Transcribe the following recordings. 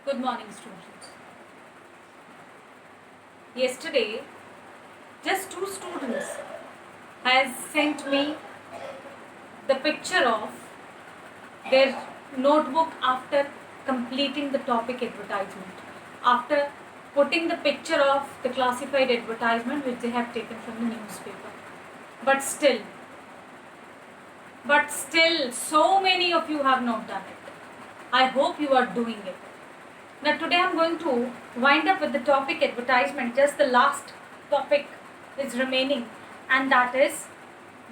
Good morning, students. Yesterday, just two students has sent me the picture of their notebook after completing the topic advertisement, after putting the picture of the classified advertisement which they have taken from the newspaper. But still, so many of you have not done it. I hope you are doing it. Now today I'm going to wind up with the topic advertisement. Just the last topic is remaining, and that is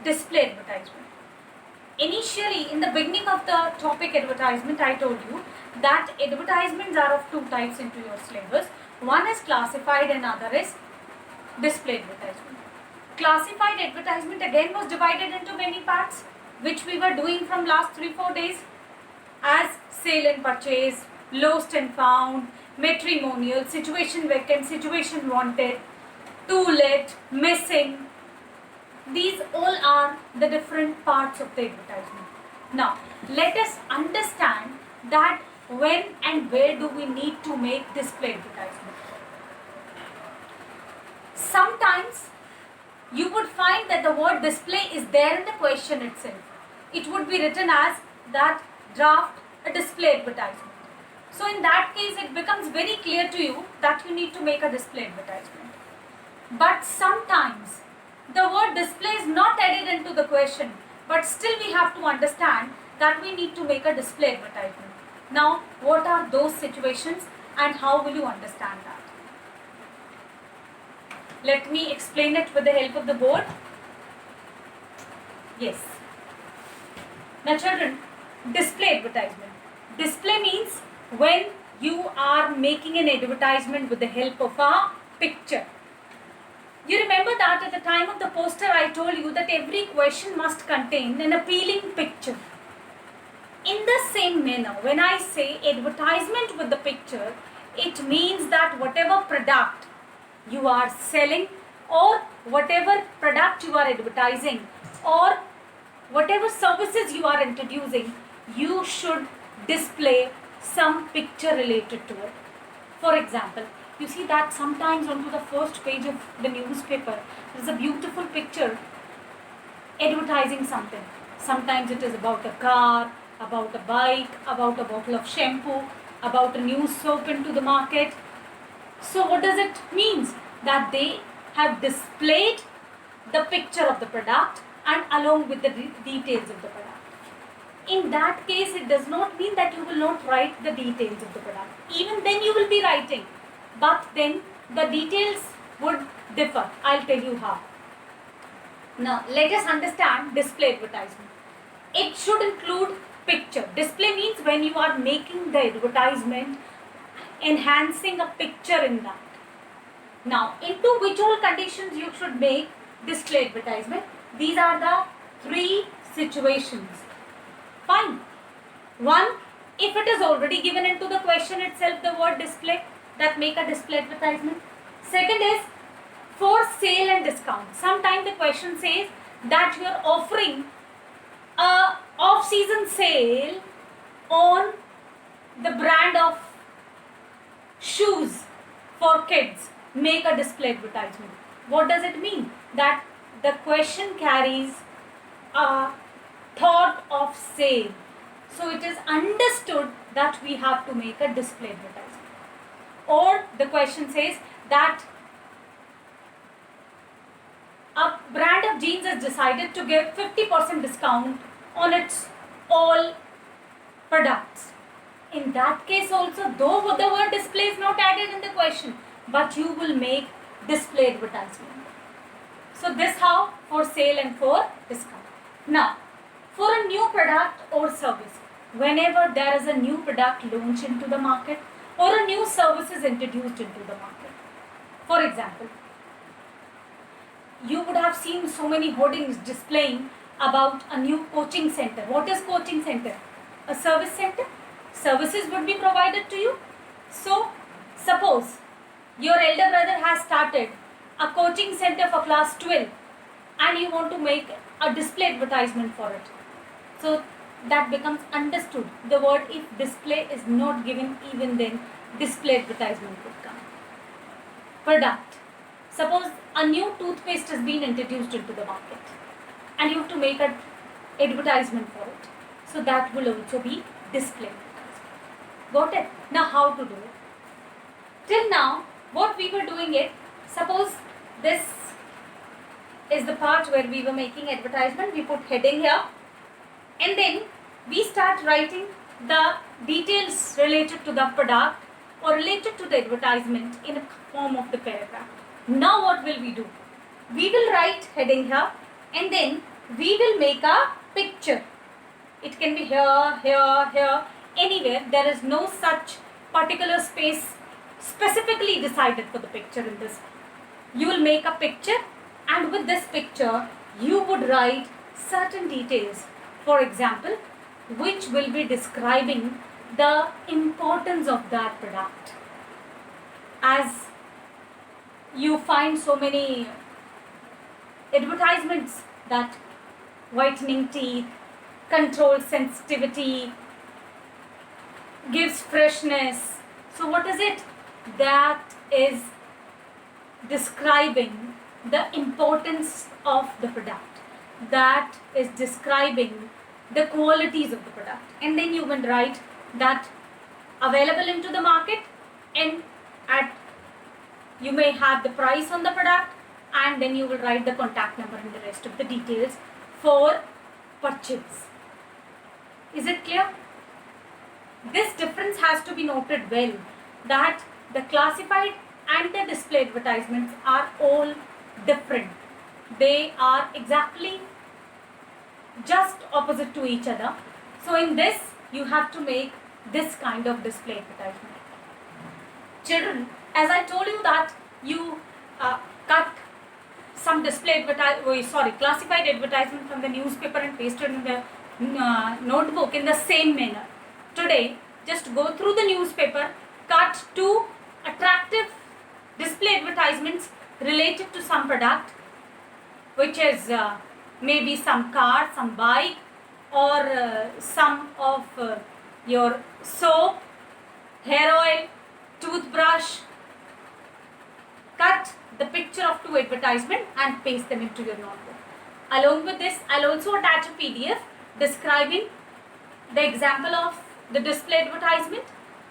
display advertisement. Initially, in the beginning of the topic advertisement, I told you that advertisements are of two types into your syllabus. One is classified and other is display advertisement. Classified advertisement again was divided into many parts, which we were doing from last 3-4 days, as sale and purchase, lost and found, matrimonial, situation vacant, situation wanted, to let, missing. These all are the different parts of the advertisement. Now, let us understand that when and where do we need to make display advertisement. Sometimes you would find that the word display is there in the question itself. It would be written as that draft a display advertisement. So in that case, it becomes very clear to you that you need to make a display advertisement. But sometimes the word display is not added into the question, but still we have to understand that we need to make a display advertisement. Now, what are those situations and how will you understand that? Let me explain it with the help of the board. Yes. Now children, display advertisement. Display means when you are making an advertisement with the help of a picture. You remember that at the time of the poster I told you that every question must contain an appealing picture. In the same manner, when I say advertisement with the picture, it means that whatever product you are selling or whatever product you are advertising or whatever services you are introducing, you should display some picture related to it. For example, you see that sometimes onto the first page of the newspaper there is a beautiful picture advertising something. Sometimes it is about a car, about a bike, about a bottle of shampoo, about a new soap into the market. So what does it mean? That they have displayed the picture of the product and along with the details of the product. In that case, it does not mean that you will not write the details of the product. Even then you will be writing, but then the details would differ. I'll tell you how. Now, let us understand display advertisement. It should include picture. Display means when you are making the advertisement, enhancing a picture in that. Now, into which all conditions you should make display advertisement? These are the three situations. Fine. One, if it is already given into the question itself, the word display, that make a display advertisement. Second is for sale and discount. Sometimes the question says that you are offering a off-season sale on the brand of shoes for kids. Make a display advertisement. What does it mean? That the question carries a thought of sale. So it is understood that we have to make a display advertisement. Or the question says that a brand of jeans has decided to give 50% discount on its all products. In that case also, though the word display is not added in the question, but you will make display advertisement. So this how for sale and for discount. Now, for a new product or service, whenever there is a new product launched into the market or a new service is introduced into the market. For example, you would have seen so many hoardings displaying about a new coaching center. What is coaching center? A service center. Services would be provided to you. So, suppose your elder brother has started a coaching center for class 12 and you want to make a display advertisement for it. So that becomes understood. The word if display is not given, even then display advertisement would come. Product. Suppose a new toothpaste has been introduced into the market and you have to make an advertisement for it. So that will also be display advertisement. Got it? Now how to do it? Till now, what we were doing it, suppose this is the part where we were making advertisement, we put heading here and then we start writing the details related to the product or related to the advertisement in a form of the paragraph. Now what will we do? We will write heading here and then we will make a picture. It can be here, here, here, anywhere. There is no such particular space specifically decided for the picture in this. You will make a picture and with this picture you would write certain details. For example, which will be describing the importance of that product. As you find so many advertisements that whitening teeth, controls sensitivity, gives freshness. So what is it? That is describing the importance of the product. That is describing the qualities of the product. And then you will write that available into the market and you may have the price on the product and then you will write the contact number and the rest of the details for purchase. Is it clear? This difference has to be noted well, that the classified and the display advertisements are all different. They are exactly just opposite to each other. So in this you have to make this kind of display advertisement. Children, as I told you that you cut some classified advertisement from the newspaper and pasted in the notebook in the same manner. Today, just go through the newspaper, cut two attractive display advertisements related to some product, which is maybe some car, some bike, or some of your soap, hair oil, toothbrush. Cut the picture of two advertisements and paste them into your notebook. Along with this, I'll also attach a PDF describing the example of the display advertisement,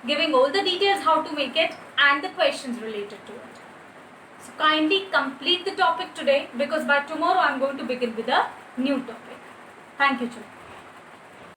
giving all the details how to make it and the questions related to it. So kindly complete the topic today, because by tomorrow I'm going to begin with a new topic. Thank you, children.